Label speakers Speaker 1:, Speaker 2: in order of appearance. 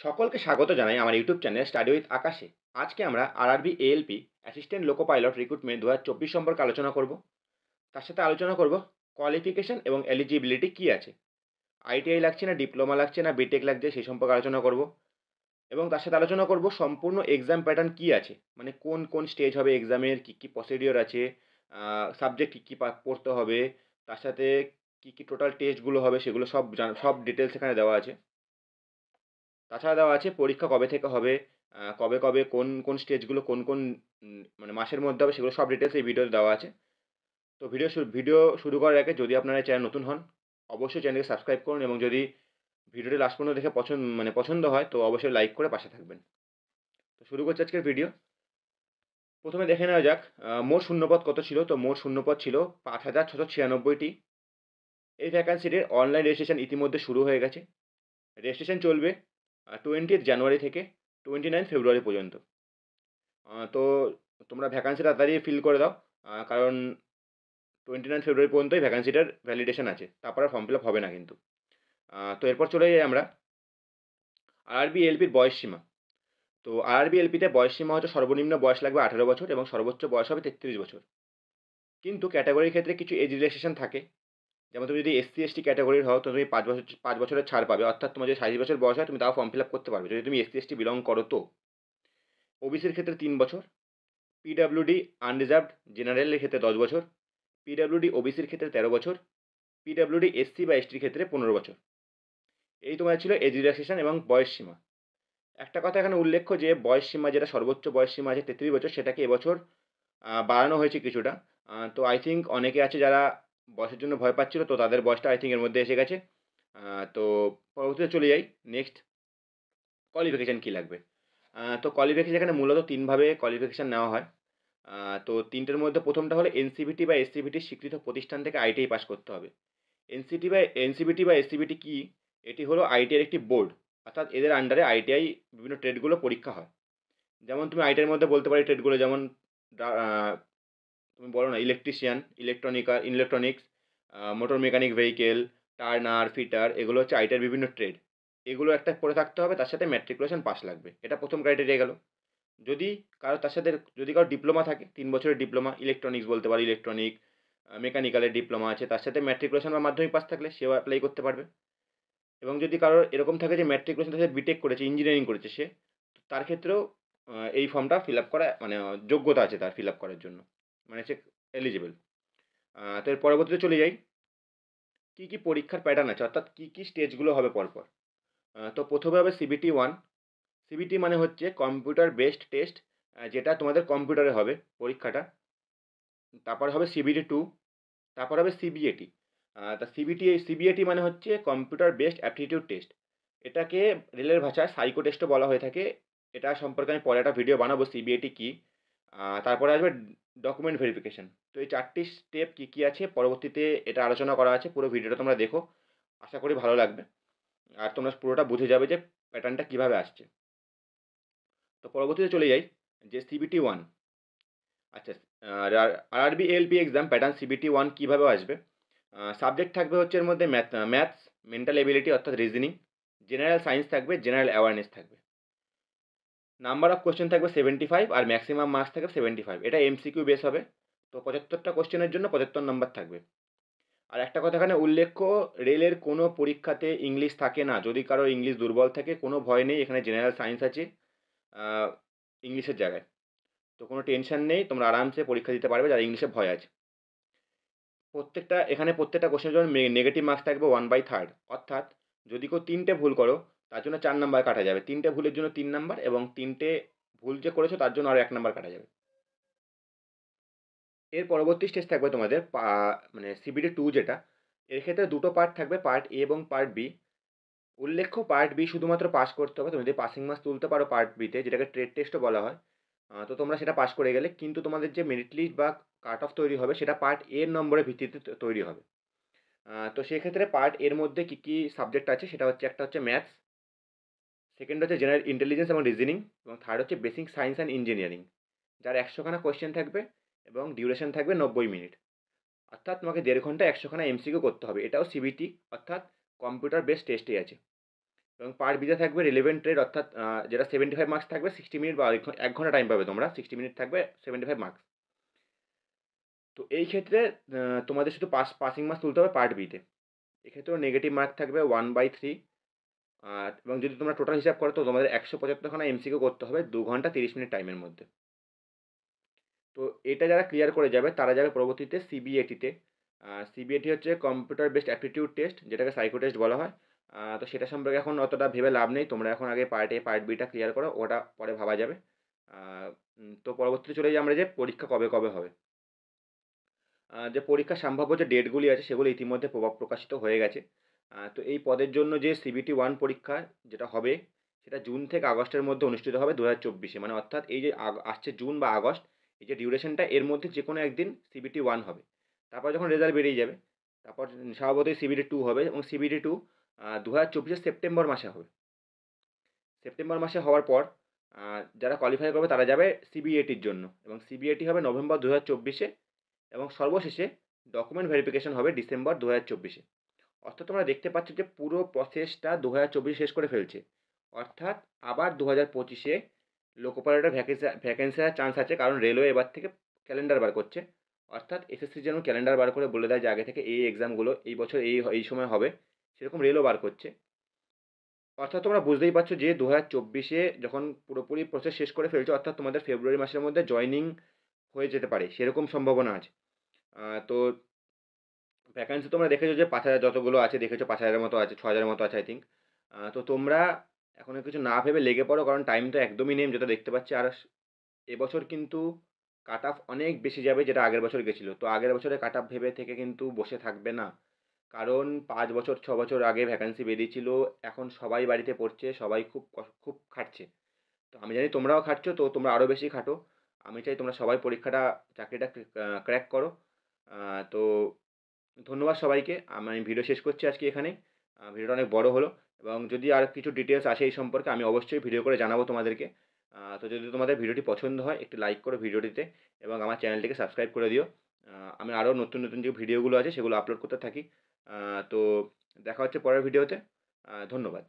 Speaker 1: সকলকে স্বাগত জানাই আমার ইউটিউব চ্যানেল স্টাডি উইথ আকাশে। আজকে আমরা RRB ALP assistant loco pilot recruitment ২০২৪ সম্পর্কে আলোচনা করব। তার সাথে আলোচনা করব কোয়ালিফিকেশন এবং এলিজিবিলিটি কী আছে, আইটিআই লাগছে না ডিপ্লোমা লাগছে না বিটেক লাগছে সেই সম্পর্কে আলোচনা করব। এবং তার সাথে আলোচনা করব সম্পূর্ণ এক্সাম প্যাটার্ন কী আছে, মানে কোন কোন স্টেজ হবে এক্সামের, কী কী প্রসিডিওর আছে, সাবজেক্ট কী কী পড়তে হবে, তার সাথে কী কী টোটাল টেস্টগুলো হবে সেগুলো সব ডিটেলস এখানে দেওয়া আছে। তাছাড়া দেওয়া আছে পরীক্ষা কবে থেকে হবে, কবে, কবে কোন স্টেজগুলো কোন মানে মাসের মধ্যে হবে সেগুলো সব ডিটেইলস এই ভিডিওতে দেওয়া আছে। তো ভিডিও শুরু করার আগে যদি আপনারা এই চ্যানেল নতুন হন, অবশ্যই চ্যানেলকে সাবস্ক্রাইব করুন এবং যদি ভিডিওটি লাস্ট পর্যন্ত দেখে পছন্দ হয় তো অবশ্যই লাইক করে পাশে থাকবেন। তো শুরু করছি আজকের ভিডিও। প্রথমে দেখে নেওয়া যাক মোট শূন্যপদ কত ছিল। তো মোট শূন্যপদ ছিল ৫,৬৯৬টি। এই ভ্যাকান্সিটির অনলাইন রেজিস্ট্রেশন ইতিমধ্যে শুরু হয়ে গেছে। রেজিস্ট্রেশন চলবে 20th জানুয়ারি থেকে 29 ফেব্রুয়ারি পর্যন্ত। তো তোমরা ভ্যাকান্সি তাড়াতাড়ি ফিল করে দাও। কারণ 29 ফেব্রুয়ারি পর্যন্তই ভ্যাকান্সিটার ভ্যালিডেশন আছে। তারপর আর ফর্ম ফিল আপ হবে না কিন্তু। তো এরপর চলে যাই আমরা আরআরবি এলপির বয়সসীমা। তো আরআরবি এলপিতে বয়সসীমা হচ্ছে সর্বনিম্ন বয়স লাগবে 18 বছর এবং সর্বোচ্চ বয়স হবে 33 বছর। কিন্তু ক্যাটেগরির ক্ষেত্রে কিছু এজ রিল্যাক্সেশন থাকে। যেমন তুমি যদি এসসি/এসটি ক্যাটেগরির হও তো তুমি 5 বছরের ছাড় পাবে। অর্থাৎ তোমার যদি 27 বছর বয়স হয় তুমি তাও ফর্ম ফিল আপ করতে পারবে যদি তুমি এসসি/এসটি বিলং করো তো। ওবিসির ক্ষেত্রে 3 বছর, পিডব্লিউডি আনরিজার্ভড জেনারেলের ক্ষেত্রে 10 বছর, পিডব্লিউডি ওবিসির ক্ষেত্রে 13 বছর, পিডব্লিউডি এসসি বা এসটির ক্ষেত্রে 15 বছর। এই তোমার ছিল এজ রিল্যাক্সেশন এবং বয়সসীমা। একটা কথা এখানে উল্লেখ্য যে বয়সসীমা যেটা সর্বোচ্চ বয়সসীমা আছে 33 বছর সেটাকে এবছর বাড়ানো হয়েছে কিছুটা। তো আই থিঙ্ক অনেকে আছে যারা বয়সের জন্য ভয় পাচ্ছিল, তো তাদের বয়সটা আই থিঙ্ক এর মধ্যে এসে গেছে। তো পরবর্তীতে চলে যাই নেক্সট, কোয়ালিফিকেশান কী লাগবে। তো কোয়ালিফিকেশান এখানে মূলত 3 ভাবে কোয়ালিফিকেশান নেওয়া হয়। তো 3 টের মধ্যে প্রথমটা হলো এনসিভিটি বা এসসিভিটির স্বীকৃত প্রতিষ্ঠান থেকে আইটিআই পাস করতে হবে। এনসিভিটি বা এসসিভিটি কি? এটি হলো আইটিআইয়ের একটি বোর্ড। অর্থাৎ এদের আন্ডারে আইটিআই বিভিন্ন ট্রেডগুলো পরীক্ষা হয়। যেমন তুমি আইটিআইয়ের মধ্যে বলতে পারি ট্রেডগুলো যেমন ডা আ তুমি বলো না electrician, electronics, motor mechanic vehicle, turner, fitter এগুলো হচ্ছে আইটিআইয়ের বিভিন্ন ট্রেড। এগুলো একটা পড়ে থাকতে হবে, তার সাথে ম্যাট্রিকুলেশন পাস লাগবে। এটা ১ম ক্রাইটেরিয়া গেল। যদি যদি কারো ডিপ্লোমা থাকে ৩ বছরের ডিপ্লোমা, ইলেকট্রনিক্স বলতে পারি ইলেকট্রনিক, মেকানিক্যালের ডিপ্লোমা আছে, তার সাথে ম্যাট্রিকুলেশন বা মাধ্যমিক পাস থাকলে সেও এপ্লাই করতে পারবে। এবং যদি কারোর এরকম থাকে যে ম্যাট্রিকুলেশন সাথে বিটেক করেছে, ইঞ্জিনিয়ারিং করেছে সে, তার ক্ষেত্রেও এই ফর্মটা ফিল আপ করা মানে যোগ্যতা আছে তার ফিল আপ করার জন্য। মানে সে এলিজিবল। তো এর পরবর্তীতে চলে যাই। কী, কী পরীক্ষার প্যাটার্ন আছে অর্থাৎ কী, কী স্টেজগুলো হবে পরপর। তো প্রথমে হবে সিবিটি 1। সিবিটি মানে হচ্ছে কম্পিউটার বেসড টেস্ট, যেটা তোমাদের কম্পিউটারে হবে পরীক্ষাটা। তারপর হবে সিবিটি 2, তারপর হবে সিবিএটি। তা সিবিএটি মানে হচ্ছে কম্পিউটার বেসড অ্যাপটিটিউড টেস্ট। এটাকে রেলের ভাষায় সাইকো টেস্টও বলা হয়ে থাকে। এটা সম্পর্কে আমি পরে একটা ভিডিও বানাবো সিবিএটি কী। তারপরে আসবে ডকুমেন্ট ভেরিফিকেশন। তো এই 4টি স্টেপ কী, কী আছে পরবর্তীতে এটা আলোচনা করা আছে। পুরো ভিডিওটা তোমরা দেখো। আশা করি ভালো লাগবে। আর তোমরা পুরোটা বুঝে যাবে যে প্যাটার্নটা কীভাবে আসছে। তো পরবর্তীতে চলে যাই যে সিবিটি 1। আচ্ছা, আর RRB ALP exam pattern CBT 1 কীভাবে আসবে? সাবজেক্ট থাকবে হচ্ছে এর মধ্যে ম্যাথস, মেন্টাল এবিলিটি অর্থাৎ রিজনিং, জেনারেল সায়েন্স থাকবে, জেনারেল অ্যাওয়ারনেস থাকবে। নাম্বার অফ কোয়েশ্চেন থাকবে 75 আর ম্যাক্সিমাম মার্কস থাকবে 75। এটা এমসিকিউ বেস হবে। তো 75টা কোয়েশ্চেনের জন্য 75 নাম্বার থাকবে। আর একটা কথা এখানে উল্লেখ্য, রেলের কোনো পরীক্ষাতে ইংলিশ থাকে না। যদি কারো ইংলিশ দুর্বল থাকে কোনো ভয় নেই, এখানে জেনারেল সায়েন্স আছে আ ইংলিশের জায়গায়। তো কোনো টেনশন নেই, তোমরা আরামসে পরীক্ষা দিতে পারবে যার ইংলিশে ভয় আছে। প্রত্যেকটা কোয়েশ্চেনের জন্য নেগেটিভ মার্কস থাকবে 1/3। অর্থাৎ যদি কেউ ৩ টে ভুল করো তার জন্য ৪ নাম্বার কাটা যাবে। ৩ টে ভুলের জন্য ৩ নাম্বার এবং ৩ টে ভুল যে করেছো তার জন্য আরও ১ নাম্বার কাটা যাবে। এর পরবর্তী স্টেজ থাকবে তোমাদের মানে সিবিটি 2 যেটা, এর ক্ষেত্রে ২ টো পার্ট থাকবে, পার্ট এ এবং পার্ট বি। উল্লেখ্য পার্ট বি শুধুমাত্র পাস করতে হবে। তুমি যদি পাসিং মার্কস তুলতে পারো পার্ট বিতে, যেটাকে ট্রেড টেস্টও বলা হয়, তো তোমরা সেটা পাস করে গেলে। কিন্তু তোমাদের যে মেরিট লিস্ট বা কাট অফ তৈরি হবে সেটা পার্ট এর নম্বরের ভিত্তিতে তৈরি হবে। তো সেক্ষেত্রে পার্ট এর মধ্যে কী, কী সাবজেক্ট আছে সেটা হচ্ছে, একটা হচ্ছে ম্যাথস, সেকেন্ড হচ্ছে জেনারেল ইন্টেলিজেন্স এবং রিজনিং এবং থার্ড হচ্ছে বেসিক সায়েন্স অ্যান্ড ইঞ্জিনিয়ারিং। যার ১০০ খানা কোয়েশ্চেন থাকবে এবং ডিউরেশন থাকবে ৯০ মিনিট। অর্থাৎ তোমাকে ১.৫ ঘন্টা ১০০ খানা এমসিকিউ করতে হবে। এটাও সিবিটি অর্থাৎ কম্পিউটার বেসড টেস্টেই আছে। এবং পার্ট বিতে থাকবে রিলেভেন্ট ট্রেড, অর্থাৎ যেটা 75 মার্কস থাকবে, 60 মিনিট বা 1 ঘন্টা টাইম পাবে তোমরা, 60 মিনিট থাকবে, 75 মার্কস। তো এই ক্ষেত্রে তোমাদের শুধু পাসিং মার্কস তুলতে হবে পার্ট বিতে। এক্ষেত্রেও নেগেটিভ মার্ক থাকবে 1/3। এবং যদি তোমরা টোটাল হিসাব করো তো তোমাদের 175 খানা এমসিকিউ করতে হবে 2 ঘন্টা 30 মিনিট টাইমের মধ্যে। তো এটা যারা ক্লিয়ার করে যাবে তারা যাবে পরবর্তীতে সিবিএটিতে। সিবিএটি হচ্ছে কম্পিউটার বেসড অ্যাপটিটিউড টেস্ট, যেটাকে সাইকো টেস্ট বলা হয়। তো সেটা সম্পর্কে এখন অতটা ভেবে লাভ নেই, তোমরা এখন আগে পার্ট এ পার্ট বিটা ক্লিয়ার করো, ওটা পরে ভাবা যাবে। তো পরবর্তীতে চলে যাই আমরা যে পরীক্ষা কবে কবে হবে। যে পরীক্ষার সম্ভাব্য যে ডেটগুলি আছে সেগুলো ইতিমধ্যে প্রকাশিত হয়ে গেছে। তো এই পদের জন্য যে সিবিটি 1 পরীক্ষা যেটা হবে, সেটা জুন থেকে আগস্টের মধ্যে অনুষ্ঠিত হবে 2024-এ। মানে অর্থাৎ এই যে আসছে জুন বা আগস্ট, এই যে ডিউরেশনটা, এর মধ্যে যে কোনো একদিন সিবিটি 1 হবে। তারপর যখন রেজাল্ট বেরিয়ে যাবে, তারপর স্বভাবতই সিবিটি 2 হবে, এবং সিবিটি 2 2024-এর সেপ্টেম্বর মাসে হবে। সেপ্টেম্বর মাসে হওয়ার পর যারা কোয়ালিফাই করবে তারা যাবে সিবিএটির জন্য, এবং সিবিএটি হবে নভেম্বর 2024-এ, এবং সর্বশেষে ডকুমেন্ট ভেরিফিকেশন হবে ডিসেম্বর 2024-এ। অর্থাৎ তোমরা দেখতে পাচ্ছ যে পুরো প্রসেসটা 2024 শেষ করে ফেলছে। অর্থাৎ আবার 2025-এ লোকো পাইলটের ভ্যাকেন্সি হওয়ার চান্স আছে, কারণ রেলওয়ে এবার থেকে ক্যালেন্ডার বার করছে। অর্থাৎ এসএসসি যেন ক্যালেন্ডার বার করে বলে দেয় যে আগে থেকে এই এক্সামগুলো এই বছর এই সময় হবে, সেরকম রেলও বার করছে। অর্থাৎ তোমরা বুঝতেই পারছো যে 2024-এ যখন পুরোপুরি প্রসেস শেষ করে ফেলছে, অর্থাৎ তোমাদের ফেব্রুয়ারি মাসের মধ্যে জয়েনিং হয়ে যেতে পারে, সেরকম সম্ভাবনা আছে। তো ভ্যাকেন্সি তোমরা দেখেছো যে 5,000 যতগুলো আছে, দেখেছো 5,000-এর মতো আছে, 6,000-এর মতো আছে আই থিঙ্ক। তো তোমরা এখন আর কিছু না ভেবে লেগে পড়ো, কারণ টাইম তো একদমই নেই যেটা দেখতে পাচ্ছি। আর এবছর কিন্তু কাট অফ অনেক বেশি যাবে, যেটা আগের বছর গেছিলো। তো আগের বছরে কাট অফ ভেবে থেকে কিন্তু বসে থাকবে না, কারণ 5 বছর 6 বছর আগে ভ্যাকেন্সি বেরিয়েছিল। এখন সবাই বাড়িতে পড়ছে, সবাই খুব খাটছে। তো আমি জানি তোমরাও খাটছো, তো তোমরা আরও বেশি খাটো। আমি চাই তোমরা সবাই চাকরিটা ক্র্যাক করো। তো ধন্যবাদ সবাইকে। আমি ভিডিও শেষ করছি আজকে এখানেই। ভিডিওটা অনেক বড় হলো, এবং যদি আর কিছু ডিটেলস আসে এই সম্পর্কে আমি অবশ্যই ভিডিও করে জানাবো তোমাদেরকে। তো যদি তোমাদের ভিডিওটি পছন্দ হয় একটি লাইক করো ভিডিওটিতে, এবং আমার চ্যানেলটিকে সাবস্ক্রাইব করে দিও। আমি আরও নতুন নতুন যে ভিডিওগুলো আছে সেগুলো আপলোড করতে থাকি। তো দেখা হচ্ছে পরের ভিডিওতে। ধন্যবাদ।